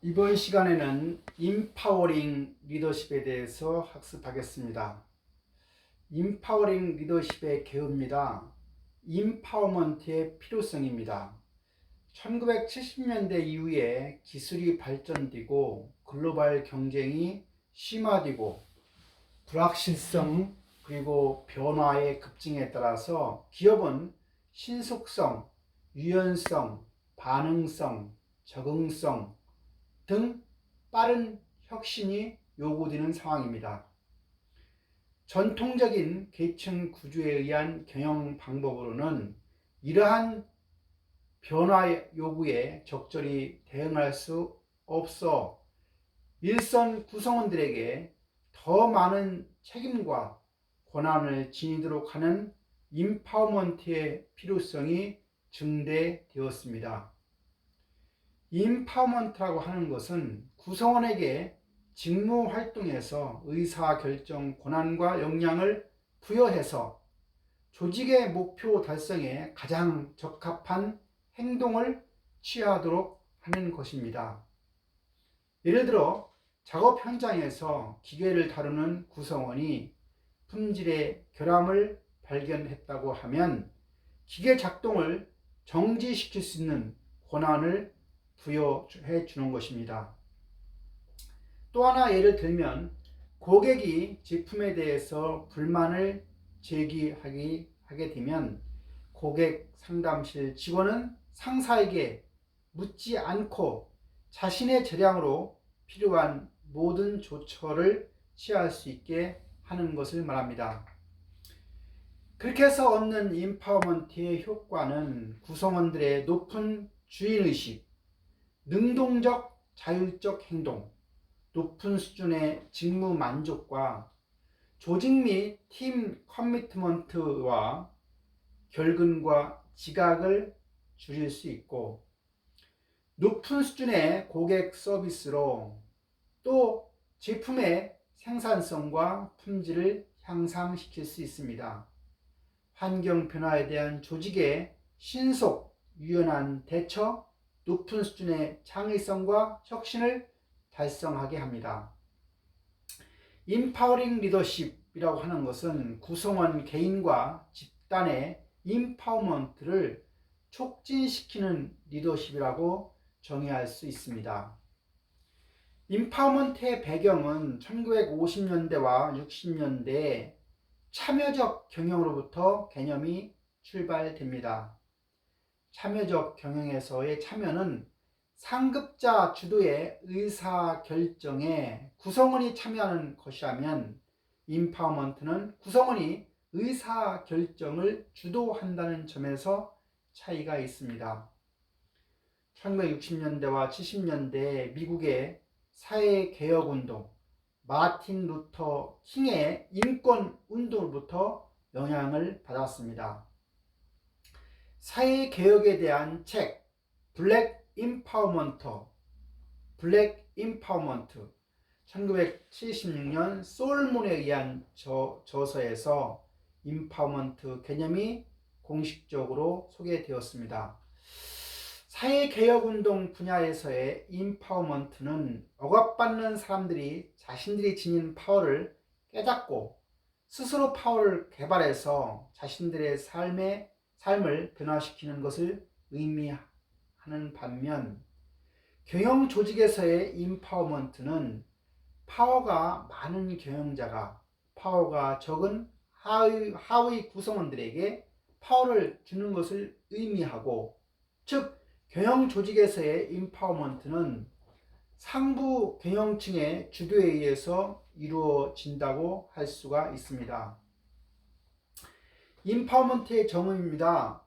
이번 시간에는 임파워링 리더십에 대해서 학습하겠습니다. 임파워링 리더십의 개요입니다. 임파워먼트의 필요성입니다. 1970년대 이후에 기술이 발전되고 글로벌 경쟁이 심화되고 불확실성 그리고 변화의 급증에 따라서 기업은 신속성, 유연성, 반응성, 적응성 등 빠른 혁신이 요구되는 상황입니다. 전통적인 계층 구조에 의한 경영 방법으로는 이러한 변화 요구에 적절히 대응할 수 없어 일선 구성원들에게 더 많은 책임과 권한을 지니도록 하는 임파워먼트의 필요성이 증대되었습니다. 임파워먼트라고 하는 것은 구성원에게 직무 활동에서 의사결정 권한과 역량을 부여해서 조직의 목표 달성에 가장 적합한 행동을 취하도록 하는 것입니다. 예를 들어 작업 현장에서 기계를 다루는 구성원이 품질의 결함을 발견했다고 하면 기계 작동을 정지시킬 수 있는 권한을 부여해 주는 것입니다. 또 하나 예를 들면 고객이 제품에 대해서 불만을 제기하게 되면 고객 상담실 직원은 상사에게 묻지 않고 자신의 재량으로 필요한 모든 조처를 취할 수 있게 하는 것을 말합니다. 그렇게 해서 얻는 임파워먼트의 효과는 구성원들의 높은 주인의식, 능동적 자율적 행동, 높은 수준의 직무 만족과 조직 및 팀 커미트먼트와 결근과 지각을 줄일 수 있고 높은 수준의 고객 서비스로 또 제품의 생산성과 품질을 향상시킬 수 있습니다. 환경 변화에 대한 조직의 신속, 유연한 대처, 높은 수준의 창의성과 혁신을 달성하게 합니다. 임파워링 리더십이라고 하는 것은 구성원 개인과 집단의 임파워먼트를 촉진시키는 리더십이라고 정의할 수 있습니다. 임파워먼트의 배경은 1950년대와 60년대에 참여적 경영으로부터 개념이 출발됩니다. 참여적 경영에서의 참여는 상급자 주도의 의사결정에 구성원이 참여하는 것이라면 임파워먼트는 구성원이 의사결정을 주도한다는 점에서 차이가 있습니다. 1960년대와 70년대 미국의 사회개혁운동, 마틴 루터 킹의 인권운동으로부터 영향을 받았습니다. 사회개혁에 대한 책 블랙 임파워먼트 1976년 솔몬에 의한 저서에서 임파워먼트 개념이 공식적으로 소개되었습니다. 사회개혁운동 분야에서의 임파워먼트는 억압받는 사람들이 자신들이 지닌 파워를 깨닫고 스스로 파워를 개발해서 자신들의 삶을 변화시키는 것을 의미하는 반면 경영 조직에서의 임파워먼트는 파워가 많은 경영자가 파워가 적은 하위 구성원들에게 파워를 주는 것을 의미하고 즉 경영 조직에서의 임파워먼트는 상부 경영층의 주도에 의해서 이루어진다고 할 수가 있습니다. 임파워먼트의 정의입니다.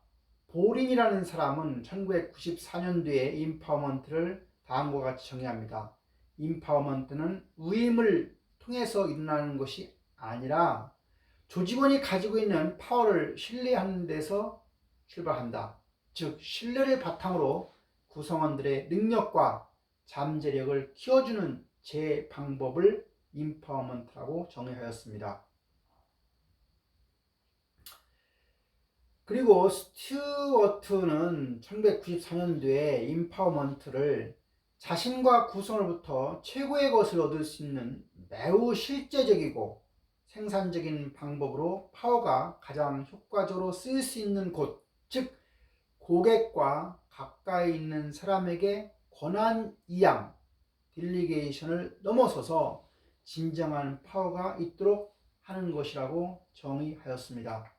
보린이라는 사람은 1994년도에 임파워먼트를 다음과 같이 정의합니다. 임파워먼트는 위임을 통해서 일어나는 것이 아니라 조직원이 가지고 있는 파워를 신뢰하는 데서 출발한다. 즉 신뢰를 바탕으로 구성원들의 능력과 잠재력을 키워주는 제 방법을 임파워먼트라고 정의하였습니다. 그리고 스튜어트는 1994년도에 임파워먼트를 자신과 구성으로부터 최고의 것을 얻을 수 있는 매우 실제적이고 생산적인 방법으로 파워가 가장 효과적으로 쓰일 수 있는 곳, 즉 고객과 가까이 있는 사람에게 권한 이양, 딜리게이션을 넘어서서 진정한 파워가 있도록 하는 것이라고 정의하였습니다.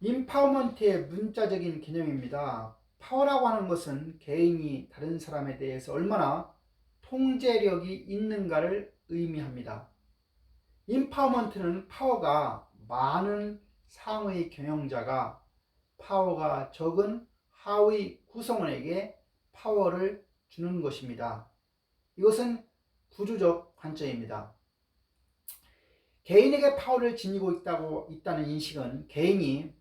임파워먼트의 문자적인 개념입니다. 파워라고 하는 것은 개인이 다른 사람에 대해서 얼마나 통제력이 있는가를 의미합니다. 임파워먼트는 파워가 많은 상의 경영자가 파워가 적은 하위 구성원에게 파워를 주는 것입니다. 이것은 구조적 관점입니다. 개인에게 파워를 지니고 있다는 인식은 개인이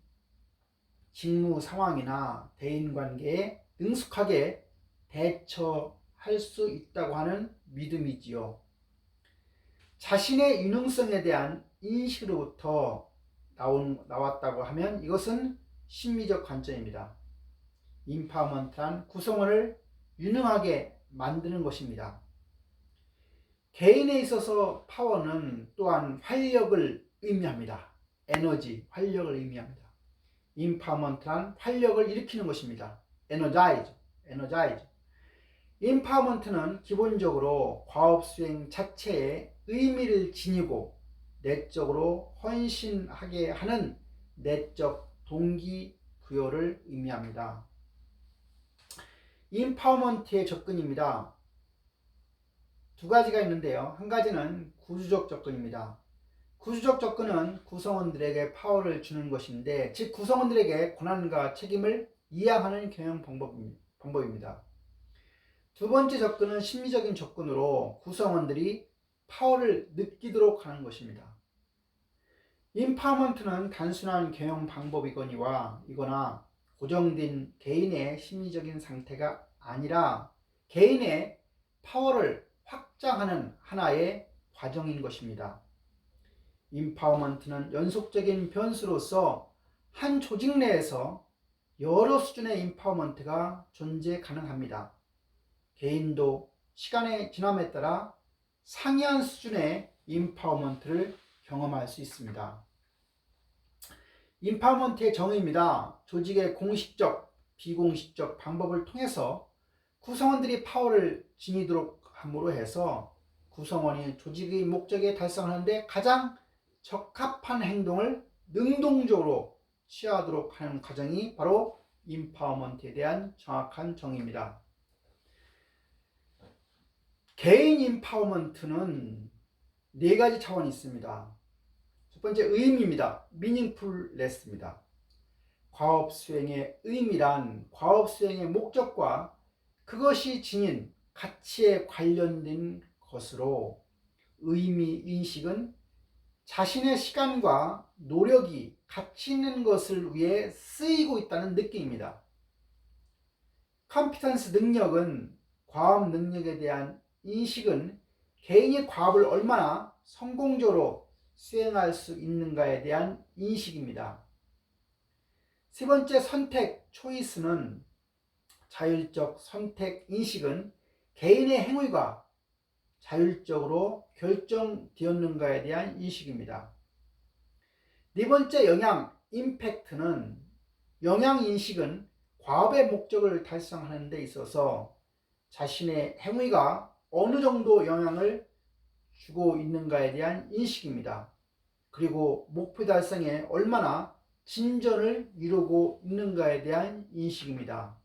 직무 상황이나 대인관계에 능숙하게 대처할 수 있다고 하는 믿음이지요. 자신의 유능성에 대한 인식으로부터 나왔다고 하면 이것은 심리적 관점입니다. 임파워먼트란 구성원을 유능하게 만드는 것입니다. 개인에 있어서 파워는 또한 활력을 의미합니다. 에너지, 활력을 의미합니다. 임파워먼트란 활력을 일으키는 것입니다. 에너자이즈. 임파워먼트는 기본적으로 과업 수행 자체에 의미를 지니고 내적으로 헌신하게 하는 내적 동기부여를 의미합니다. 임파워먼트의 접근입니다. 두 가지가 있는데요. 한 가지는 구조적 접근입니다. 구조적 접근은 구성원들에게 파워를 주는 것인데, 즉 구성원들에게 권한과 책임을 이양하는 경영 방법입니다. 두 번째 접근은 심리적인 접근으로 구성원들이 파워를 느끼도록 하는 것입니다. 임파워먼트는 단순한 경영 방법이거나 고정된 개인의 심리적인 상태가 아니라 개인의 파워를 확장하는 하나의 과정인 것입니다. 임파워먼트는 연속적인 변수로서 한 조직 내에서 여러 수준의 임파워먼트가 존재 가능합니다. 개인도 시간의 지남에 따라 상이한 수준의 임파워먼트를 경험할 수 있습니다. 임파워먼트의 정의입니다. 조직의 공식적, 비공식적 방법을 통해서 구성원들이 파워를 지니도록 함으로 해서 구성원이 조직의 목적에 달성하는데 가장 적합한 행동을 능동적으로 취하도록 하는 과정이 바로 임파워먼트에 대한 정확한 정의입니다. 개인 임파워먼트는 네 가지 차원이 있습니다. 첫 번째 의미입니다. meaningfulness입니다. 과업 수행의 의미란 과업 수행의 목적과 그것이 지닌 가치에 관련된 것으로, 의미 인식은 자신의 시간과 노력이 가치 있는 것을 위해 쓰이고 있다는 느낌입니다. 컴피턴스 능력은 과업 능력에 대한 인식은 개인이 과업을 얼마나 성공적으로 수행할 수 있는가에 대한 인식입니다. 세 번째 선택 초이스는 자율적 선택 인식은 개인의 행위가 자율적으로 결정되었는가에 대한 인식입니다. 네 번째 영향 임팩트는 영향 인식은 과업의 목적을 달성하는 데 있어서 자신의 행위가 어느 정도 영향을 주고 있는가에 대한 인식입니다. 그리고 목표 달성에 얼마나 진전을 이루고 있는가에 대한 인식입니다.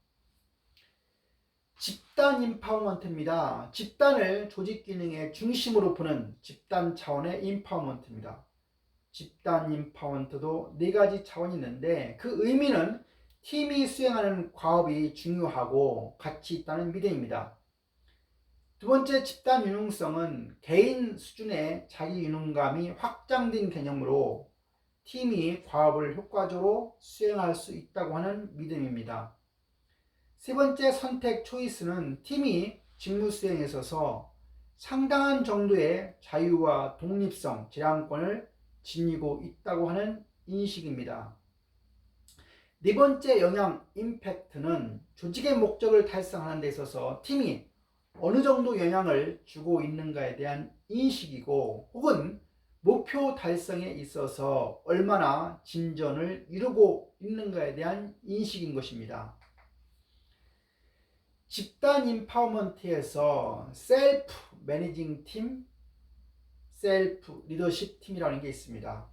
집단 임파워먼트입니다. 집단을 조직 기능의 중심으로 보는 집단 차원의 임파워먼트입니다. 집단 임파워먼트도 네 가지 차원이 있는데 그 의미는 팀이 수행하는 과업이 중요하고 가치 있다는 믿음입니다. 두 번째 집단 유능성은 개인 수준의 자기 유능감이 확장된 개념으로 팀이 과업을 효과적으로 수행할 수 있다고 하는 믿음입니다. 세 번째 선택 초이스는 팀이 직무 수행에 있어서 상당한 정도의 자유와 독립성, 재량권을 지니고 있다고 하는 인식입니다. 네 번째 영향 임팩트는 조직의 목적을 달성하는 데 있어서 팀이 어느 정도 영향을 주고 있는가에 대한 인식이고 혹은 목표 달성에 있어서 얼마나 진전을 이루고 있는가에 대한 인식인 것입니다. 집단 임파워먼트에서 셀프 매니징 팀, 셀프 리더십 팀이라는 게 있습니다.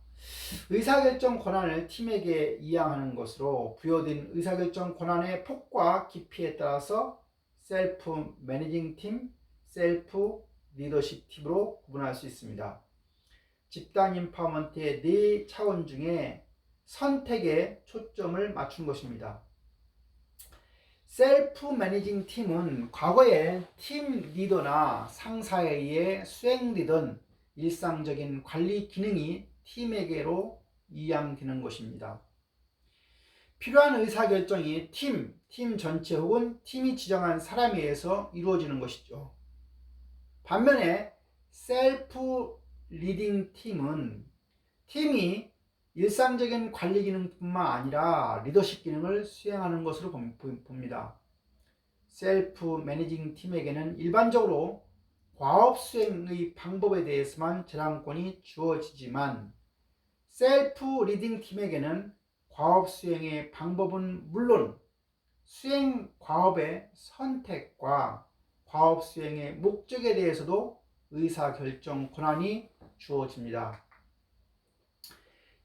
의사결정 권한을 팀에게 이양하는 것으로 부여된 의사결정 권한의 폭과 깊이에 따라서 셀프 매니징 팀, 셀프 리더십 팀으로 구분할 수 있습니다. 집단 임파워먼트의 네 차원 중에 선택에 초점을 맞춘 것입니다. 셀프 매니징 팀은 과거에 팀 리더나 상사에 의해 수행되던 일상적인 관리 기능이 팀에게로 이양되는 것입니다. 필요한 의사결정이 팀 전체 혹은 팀이 지정한 사람에 의해서 이루어지는 것이죠. 반면에 셀프 리딩 팀은 팀이 일상적인 관리 기능뿐만 아니라 리더십 기능을 수행하는 것으로 봅니다. 셀프 매니징 팀에게는 일반적으로 과업 수행의 방법에 대해서만 재량권이 주어지지만 셀프 리딩 팀에게는 과업 수행의 방법은 물론 수행 과업의 선택과 과업 수행의 목적에 대해서도 의사결정 권한이 주어집니다.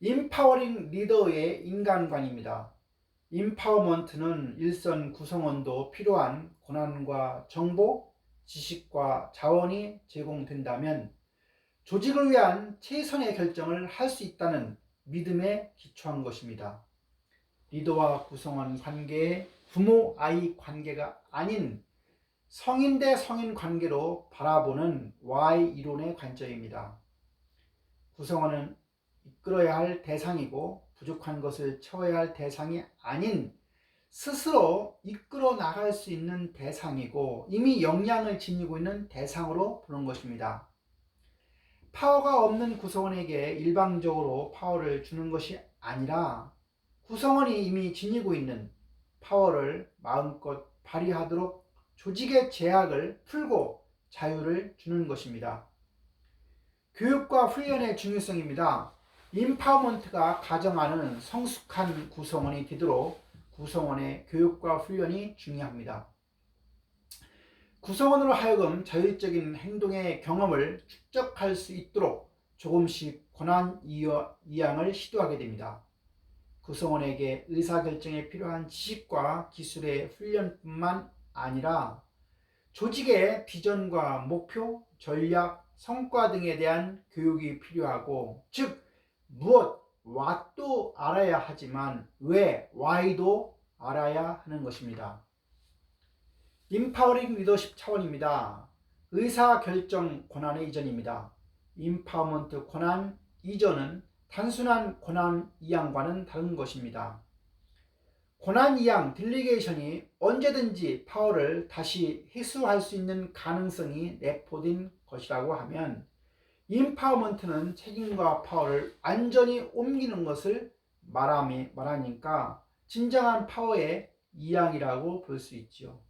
임파워링 리더의 인간관입니다. 임파워먼트는 일선 구성원도 필요한 권한과 정보, 지식과 자원이 제공된다면 조직을 위한 최선의 결정을 할 수 있다는 믿음에 기초한 것입니다. 리더와 구성원 관계의 부모-아이 관계가 아닌 성인 대 성인 관계로 바라보는 Y 이론의 관점입니다. 구성원은 이끌어야 할 대상이고 부족한 것을 채워야 할 대상이 아닌 스스로 이끌어 나갈 수 있는 대상이고 이미 역량을 지니고 있는 대상으로 보는 것입니다. 파워가 없는 구성원에게 일방적으로 파워를 주는 것이 아니라 구성원이 이미 지니고 있는 파워를 마음껏 발휘하도록 조직의 제약을 풀고 자유를 주는 것입니다. 교육과 훈련의 중요성입니다. 임파워먼트가 가정하는 성숙한 구성원이 되도록 구성원의 교육과 훈련이 중요합니다. 구성원으로 하여금 자율적인 행동의 경험을 축적할 수 있도록 조금씩 권한 이양을 시도하게 됩니다. 구성원에게 의사결정에 필요한 지식과 기술의 훈련뿐만 아니라 조직의 비전과 목표, 전략, 성과 등에 대한 교육이 필요하고 즉 무엇, what도 알아야 하지만 왜, why도 알아야 하는 것입니다. 임파워링 리더십 차원입니다. 의사결정 권한의 이전입니다. 임파워먼트 권한 이전은 단순한 권한 이양과는 다른 것입니다. 권한 이양, 딜리게이션이 언제든지 파워를 다시 회수할 수 있는 가능성이 내포된 것이라고 하면 임파워먼트는 책임과 파워를 완전히 옮기는 것을 말하니까 진정한 파워의 이양이라고 볼 수 있지요.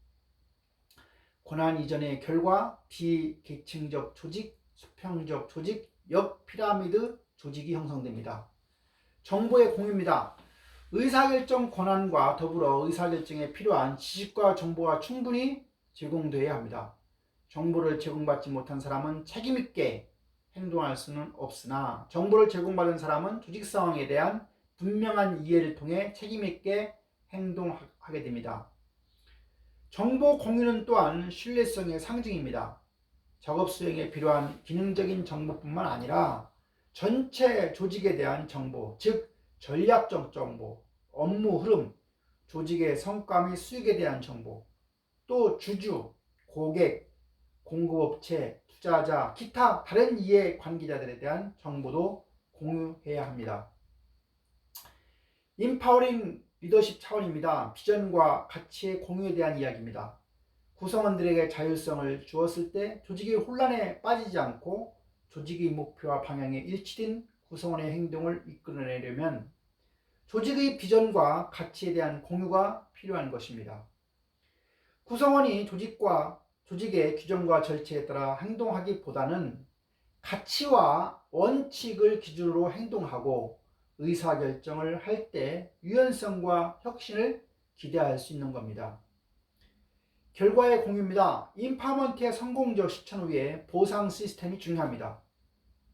권한 이전의 결과 비계층적 조직, 수평적 조직, 역피라미드 조직이 형성됩니다. 정보의 공유입니다. 의사결정 권한과 더불어 의사결정에 필요한 지식과 정보가 충분히 제공되어야 합니다. 정보를 제공받지 못한 사람은 책임있게 행동할 수는 없으나 정보를 제공받은 사람은 조직 상황에 대한 분명한 이해를 통해 책임있게 행동하게 됩니다. 정보 공유는 또한 신뢰성의 상징입니다. 작업 수행에 필요한 기능적인 정보뿐만 아니라 전체 조직에 대한 정보, 즉 전략적 정보, 업무 흐름, 조직의 성과 및 수익에 대한 정보, 또 주주, 고객, 공급업체, 투자자, 기타 다른 이해 관계자들에 대한 정보도 공유해야 합니다. 임파워링 리더십 차원입니다. 비전과 가치의 공유에 대한 이야기입니다. 구성원들에게 자율성을 주었을 때 조직이 혼란에 빠지지 않고 조직의 목표와 방향에 일치된 구성원의 행동을 이끌어내려면 조직의 비전과 가치에 대한 공유가 필요한 것입니다. 구성원이 조직의 규정과 절차에 따라 행동하기보다는 가치와 원칙을 기준으로 행동하고 의사결정을 할 때 유연성과 혁신을 기대할 수 있는 겁니다. 결과의 공유입니다. 임파워먼트의 성공적 실천 후에 보상 시스템이 중요합니다.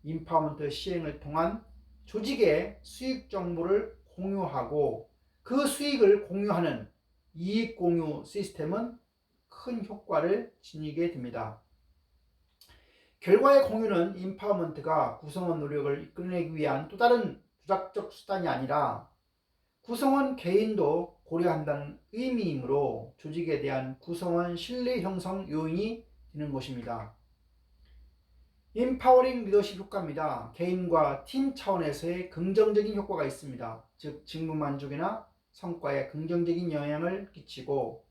임파워먼트 시행을 통한 조직의 수익 정보를 공유하고 그 수익을 공유하는 이익 공유 시스템은 큰 효과를 지니게 됩니다. 결과의 공유는 임파워먼트가 구성원 노력을 이끌어내기 위한 또 다른 조작적 수단이 아니라 구성원 개인도 고려한다는 의미이므로 조직에 대한 구성원 신뢰 형성 요인이 되는 것입니다. 임파워링 리더십 효과입니다. 개인과 팀 차원에서의 긍정적인 효과가 있습니다. 즉 직무 만족이나 성과에 긍정적인 영향을 끼치고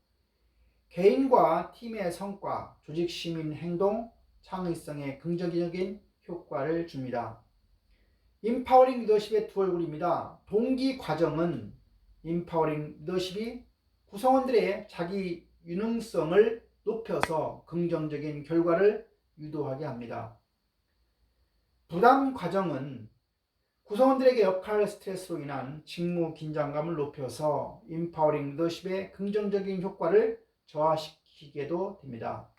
개인과 팀의 성과, 조직 시민 행동, 창의성에 긍정적인 효과를 줍니다. 임파워링 리더십의 두 얼굴입니다. 동기 과정은 임파워링 리더십이 구성원들의 자기 유능성을 높여서 긍정적인 결과를 유도하게 합니다. 부담 과정은 구성원들에게 역할 스트레스로 인한 직무 긴장감을 높여서 임파워링 리더십의 긍정적인 효과를 저하시키게도 됩니다.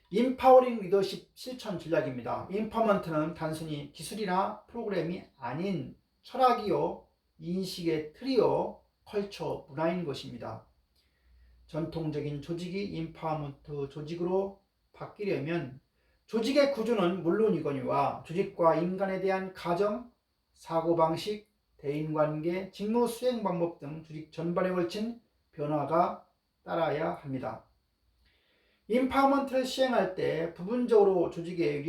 임파워링 리더십 실천 전략입니다. 임파워먼트는 단순히 기술이나 프로그램이 아닌 철학이요, 인식의 틀이요, 컬처, 문화인 것입니다. 전통적인 조직이 임파워먼트 조직으로 바뀌려면 조직의 구조는 물론이거니와 조직과 인간에 대한 가정, 사고방식, 대인관계, 직무 수행 방법 등 조직 전반에 걸친 변화가 따라야 합니다. 임파워먼트를 시행할 때 부분적으로 조직에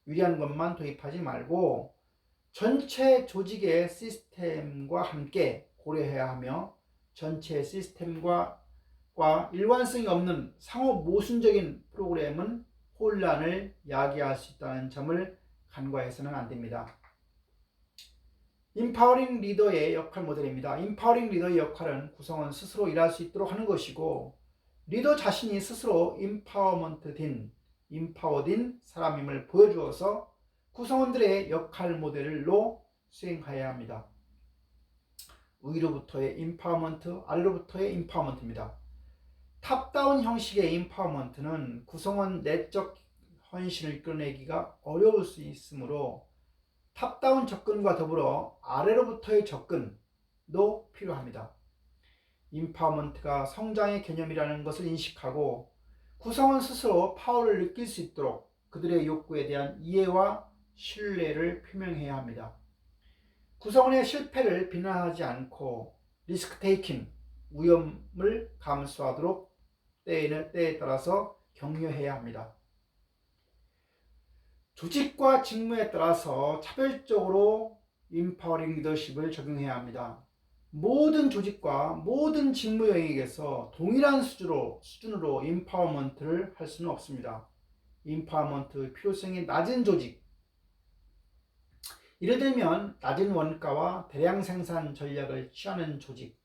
유리한 것만 도입하지 말고 전체 조직의 시스템과 함께 고려해야 하며 전체 시스템과 일관성이 없는 상호 모순적인 프로그램은 혼란을 야기할 수 있다는 점을 간과해서는 안 됩니다. 임파워링 리더의 역할 모델입니다. 임파워링 리더의 역할은 구성원 스스로 일할 수 있도록 하는 것이고 리더 자신이 스스로 임파워딘 사람임을 보여주어서 구성원들의 역할 모델로 수행해야 합니다. 위로부터의 임파워먼트, 아래로부터의 임파워먼트입니다. 탑다운 형식의 임파워먼트는 구성원 내적 헌신을 이끌어내기가 어려울 수 있으므로 탑다운 접근과 더불어 아래로부터의 접근도 필요합니다. 임파워먼트가 성장의 개념이라는 것을 인식하고 구성원 스스로 파워를 느낄 수 있도록 그들의 욕구에 대한 이해와 신뢰를 표명해야 합니다. 구성원의 실패를 비난하지 않고 리스크 테이킹, 위험을 감수하도록 때에 따라서 격려해야 합니다. 조직과 직무에 따라서 차별적으로 임파워링 리더십을 적용해야 합니다. 모든 조직과 모든 직무 영역에서 동일한 수준으로 임파워먼트를 할 수는 없습니다. 임파워먼트 필요성이 낮은 조직, 예를 들면 낮은 원가와 대량 생산 전략을 취하는 조직,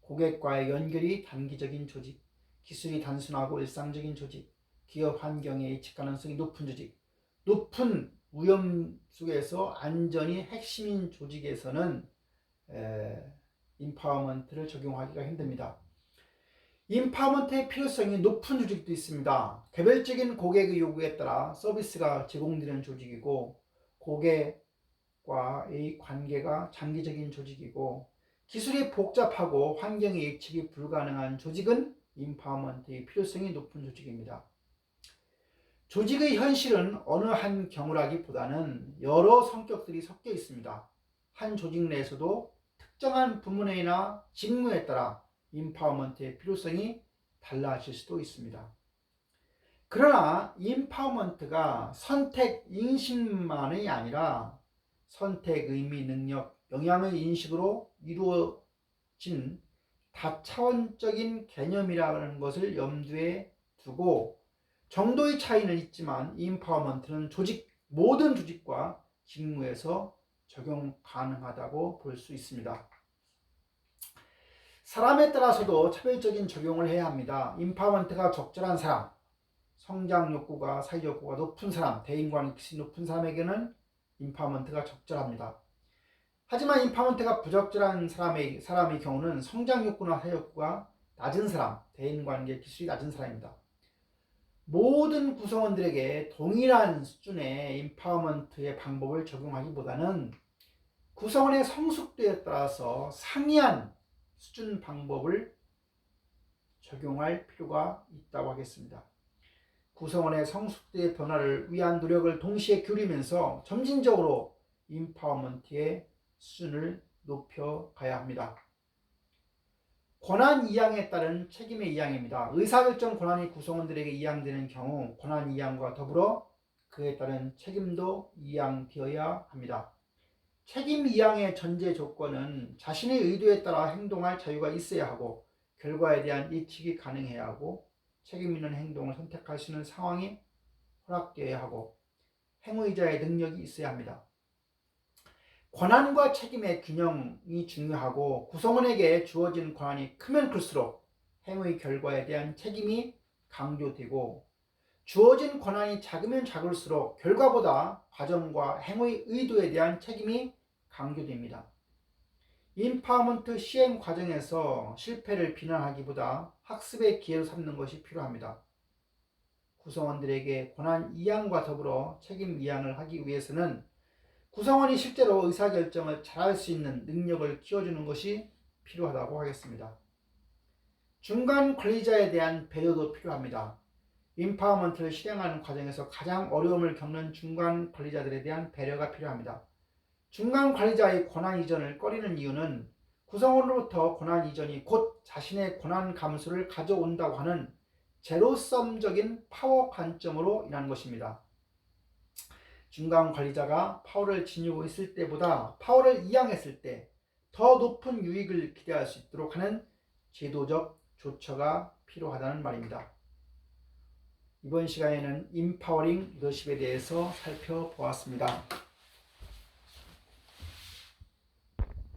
고객과의 연결이 단기적인 조직, 기술이 단순하고 일상적인 조직, 기업 환경의 예측 가능성이 높은 조직, 높은 위험 속에서 안전이 핵심인 조직에서는 임파워먼트를 적용하기가 힘듭니다. 임파워먼트의 필요성이 높은 조직도 있습니다. 개별적인 고객의 요구에 따라 서비스가 제공되는 조직이고 고객과의 관계가 장기적인 조직이고 기술이 복잡하고 환경의 예측이 불가능한 조직은 임파워먼트의 필요성이 높은 조직입니다. 조직의 현실은 어느 한 경우라기보다는 여러 성격들이 섞여 있습니다. 한 조직 내에서도 특정한 부문이나 직무에 따라 임파워먼트의 필요성이 달라질 수도 있습니다. 그러나 임파워먼트가 선택 인식만이 아니라 선택, 의미, 능력, 영향의 인식으로 이루어진 다차원적인 개념이라는 것을 염두에 두고 정도의 차이는 있지만 임파워먼트는 모든 조직과 직무에서 적용 가능하다고 볼 수 있습니다. 사람에 따라서도 차별적인 적용을 해야 합니다. 임파워먼트가 적절한 사람, 성장 욕구가 사회욕구가 높은 사람, 대인관계가 높은 사람에게는 임파워먼트가 적절합니다. 하지만 임파워먼트가 부적절한 사람의 경우는 성장 욕구나 사회욕구가 낮은 사람, 대인관계 기술이 낮은 사람입니다. 모든 구성원들에게 동일한 수준의 임파워먼트의 방법을 적용하기보다는 구성원의 성숙도에 따라서 상이한 수준 방법을 적용할 필요가 있다고 하겠습니다. 구성원의 성숙도의 변화를 위한 노력을 동시에 기울이면서 점진적으로 임파워먼트의 수준을 높여가야 합니다. 권한 이양에 따른 책임의 이양입니다. 의사결정 권한이 구성원들에게 이양되는 경우 권한 이양과 더불어 그에 따른 책임도 이양되어야 합니다. 책임 이양의 전제 조건은 자신의 의도에 따라 행동할 자유가 있어야 하고 결과에 대한 예측이 가능해야 하고 책임 있는 행동을 선택할 수 있는 상황이 허락되어야 하고 행위자의 능력이 있어야 합니다. 권한과 책임의 균형이 중요하고 구성원에게 주어진 권한이 크면 클수록 행위 결과에 대한 책임이 강조되고 주어진 권한이 작으면 작을수록 결과보다 과정과 행위 의도에 대한 책임이 강조됩니다. 임파워먼트 시행 과정에서 실패를 비난하기보다 학습의 기회로 삼는 것이 필요합니다. 구성원들에게 권한 이양과 더불어 책임 이양을 하기 위해서는 구성원이 실제로 의사결정을 잘할 수 있는 능력을 키워주는 것이 필요하다고 하겠습니다. 중간 관리자에 대한 배려도 필요합니다. 임파워먼트를 실행하는 과정에서 가장 어려움을 겪는 중간 관리자들에 대한 배려가 필요합니다. 중간 관리자의 권한 이전을 꺼리는 이유는 구성원으로부터 권한 이전이 곧 자신의 권한 감소를 가져온다고 하는 제로섬적인 파워 관점으로 인한 것입니다. 중간 관리자가 파워를 지니고 있을 때보다 파워를 이양했을 때 더 높은 유익을 기대할 수 있도록 하는 제도적 조처가 필요하다는 말입니다. 이번 시간에는 임파워링 리더십에 대해서 살펴보았습니다.